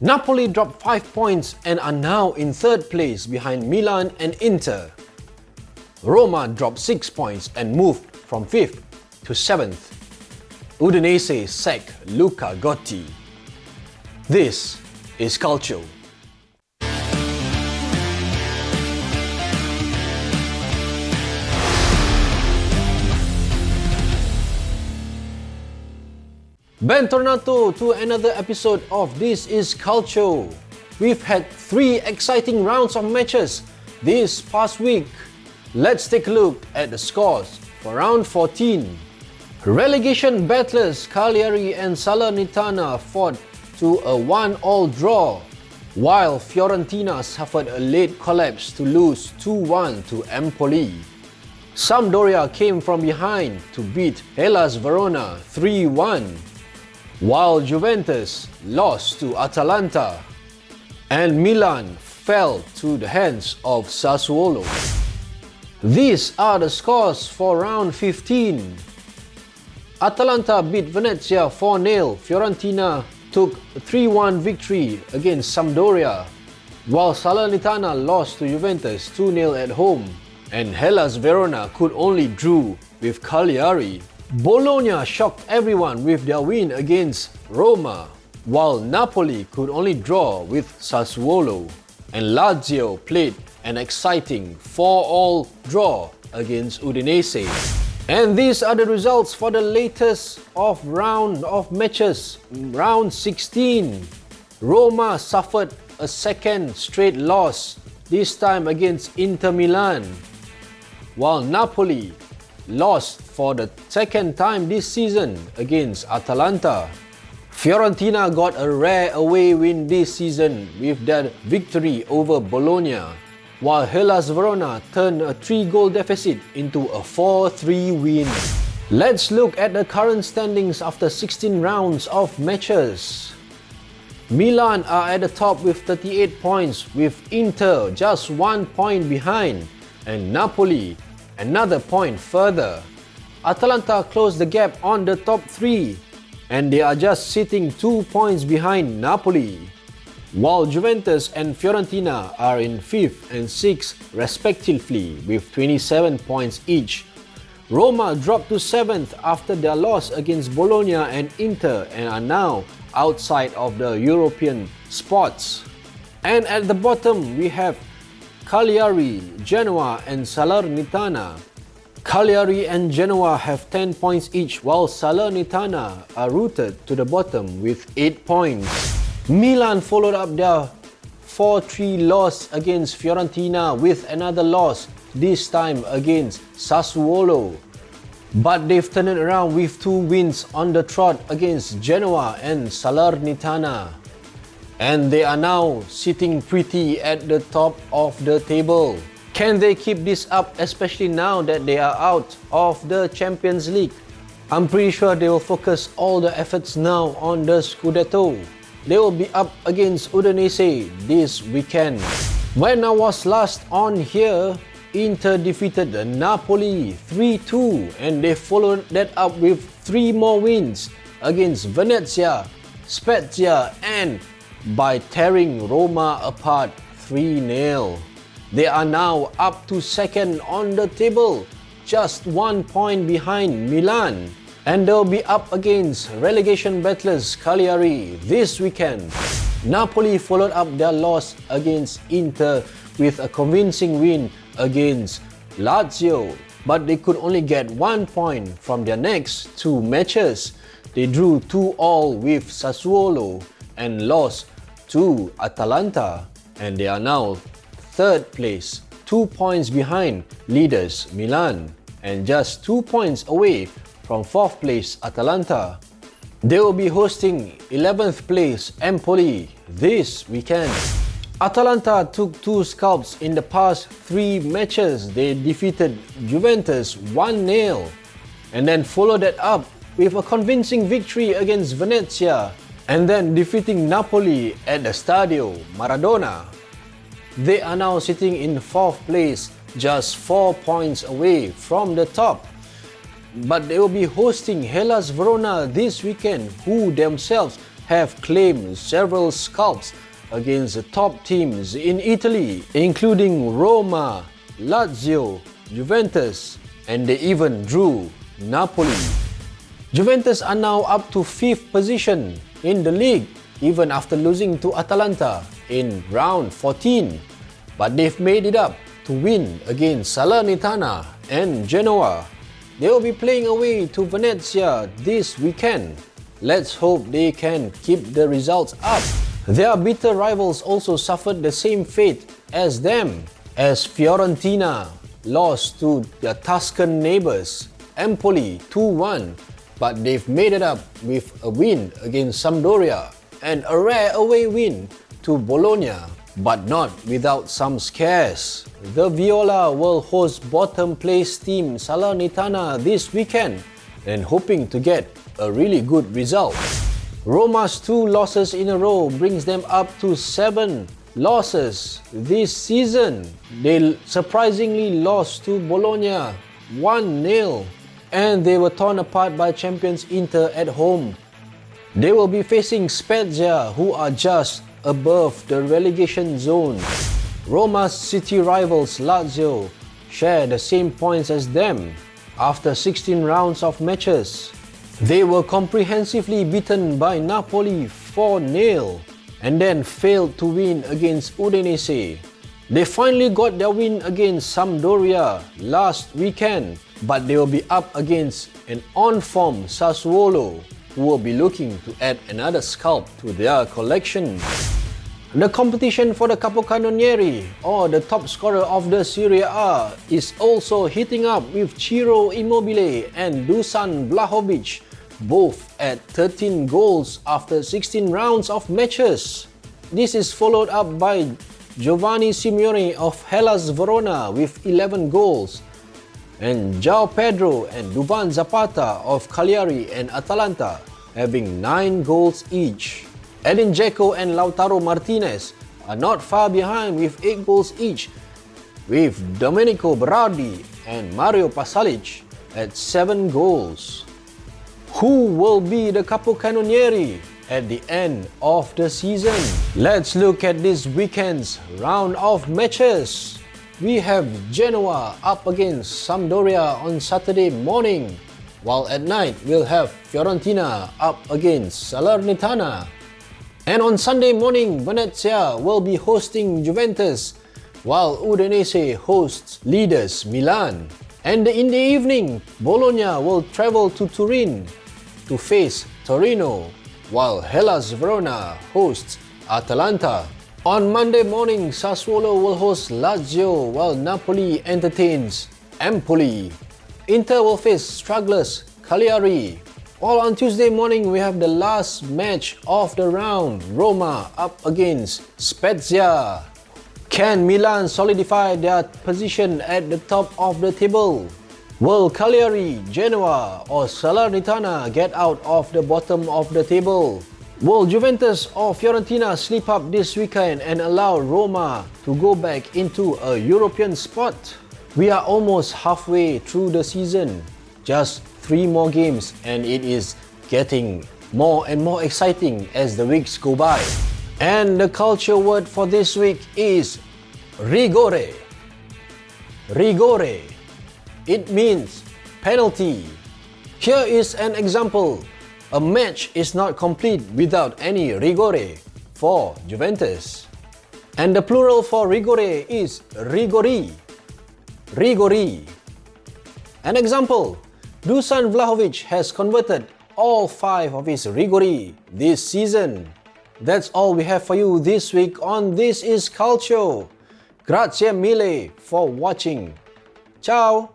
Napoli dropped 5 points and are now in third place behind Milan and Inter. Roma dropped 6 points and moved from 5th to 7th. Udinese sacked Luca Gotti. This is Calcio. Bentornato to another episode of This is Calcio. We've had 3 exciting rounds of matches this past week. Let's take a look at the scores for round 14. Relegation battlers Cagliari and Salernitana fought to a 1-1 draw, while Fiorentina suffered a late collapse to lose 2-1 to Empoli. Sampdoria came from behind to beat Hellas Verona 3-1. While Juventus lost to Atalanta and Milan fell to the hands of Sassuolo. These are the scores for round 15. Atalanta beat Venezia 4-0. Fiorentina took a 3-1 victory against Sampdoria, while Salernitana lost to Juventus 2-0 at home, and Hellas Verona could only draw with Cagliari. Bologna shocked everyone with their win against Roma, while Napoli could only draw with Sassuolo, and Lazio played an exciting 4-4 draw against Udinese. And these are the results for the latest round of matches. Round 16, Roma suffered a second straight loss, this time against Inter Milan, while Napoli lost for the second time this season against Atalanta. Fiorentina got a rare away win this season with their victory over Bologna, while Hellas Verona turned a 3-goal deficit into a 4-3 win. Let's look at the current standings after 16 rounds of matches. Milan are at the top with 38 points, with Inter just 1 point behind, and Napoli another point further. Atalanta closed the gap on the top 3, and they are just sitting 2 points behind Napoli, while Juventus and Fiorentina are in 5th and 6th respectively with 27 points each. Roma dropped to 7th after their loss against Bologna and Inter and are now outside of the European spots. And at the bottom we have Cagliari, Genoa and Salernitana. Cagliari and Genoa have 10 points each, while Salernitana are rooted to the bottom with 8 points. Milan followed up their 4-3 loss against Fiorentina with another loss, this time against Sassuolo. But they've turned it around with 2 wins on the trot against Genoa and Salernitana. And they are now sitting pretty at the top of the table. Can they keep this up, especially now that they are out of the Champions League? I'm pretty sure they will focus all the efforts now on the Scudetto. They will be up against Udinese this weekend. When I was last on here, Inter defeated Napoli 3-2, and they followed that up with 3 more wins against Venezia, Spezia and by tearing Roma apart 3-0. They are now up to 2nd on the table, just 1 point behind Milan, and they'll be up against relegation battlers Cagliari this weekend. Napoli followed up their loss against Inter with a convincing win against Lazio, but they could only get 1 point from their next 2 matches. They drew 2-2 with Sassuolo and lost to Atalanta, and they are now 3rd place, 2 points behind leaders Milan and just 2 points away from 4th place Atalanta. They will be hosting 11th place Empoli this weekend. Atalanta took 2 scalps in the past 3 matches. They defeated Juventus 1-0 and then followed that up with a convincing victory against Venezia and then defeating Napoli at the Stadio Maradona. They are now sitting in 4th place, just 4 points away from the top. But they will be hosting Hellas Verona this weekend, who themselves have claimed several scalps against the top teams in Italy, including Roma, Lazio, Juventus, and they even drew Napoli. Juventus are now up to 5th position in the league, even after losing to Atalanta in round 14. But they've made it up to win against Salernitana and Genoa. They will be playing away to Venezia this weekend. Let's hope they can keep the results up. Their bitter rivals also suffered the same fate as them, as Fiorentina lost to their Tuscan neighbours, Empoli 2-1, but they've made it up with a win against Sampdoria and a rare away win to Bologna, but not without some scares. The Viola will host bottom place team Salernitana this weekend and hoping to get a really good result. Roma's 2 losses in a row brings them up to 7 losses this season. They surprisingly lost to Bologna 1-0 and they were torn apart by champions Inter at home. They will be facing Spezia, who are just above the relegation zone. Roma's city rivals Lazio share the same points as them after 16 rounds of matches. They were comprehensively beaten by Napoli 4-0 and then failed to win against Udinese. They finally got their win against Sampdoria last weekend, but they will be up against an on-form Sassuolo, who will be looking to add another scalp to their collection. The competition for the Capocannoniere, or the top scorer of the Serie A, is also heating up with Ciro Immobile and Dusan Vlahovic, both at 13 goals after 16 rounds of matches. This is followed up by Giovanni Simeone of Hellas Verona with 11 goals, and João Pedro and Duvan Zapata of Cagliari and Atalanta having 9 goals each. Edin Dzeko and Lautaro Martinez are not far behind with 8 goals each, with Domenico Berardi and Mario Pasalic at 7 goals. Who will be the Capocannoniere at the end of the season? Let's look at this weekend's round of matches. We have Genoa up against Sampdoria on Saturday morning, while at night we'll have Fiorentina up against Salernitana. And on Sunday morning, Venezia will be hosting Juventus, while Udinese hosts leaders Milan. And in the evening, Bologna will travel to Turin to face Torino, while Hellas Verona hosts Atalanta. On Monday morning, Sassuolo will host Lazio, while Napoli entertains Empoli. Inter will face strugglers Cagliari. While on Tuesday morning, we have the last match of the round, Roma up against Spezia. Can Milan solidify their position at the top of the table? Will Cagliari, Genoa or Salernitana get out of the bottom of the table? Will Juventus or Fiorentina slip up this weekend and allow Roma to go back into a European spot? We are almost halfway through the season. Just 3 more games and it is getting more and more exciting as the weeks go by. And the culture word for this week is rigore. Rigore. It means penalty. Here is an example. A match is not complete without any rigore for Juventus. And the plural for rigore is rigori. Rigori. An example. Dusan Vlahovic has converted all 5 of his rigori this season. That's all we have for you this week on This is Calcio. Grazie mille for watching. Ciao!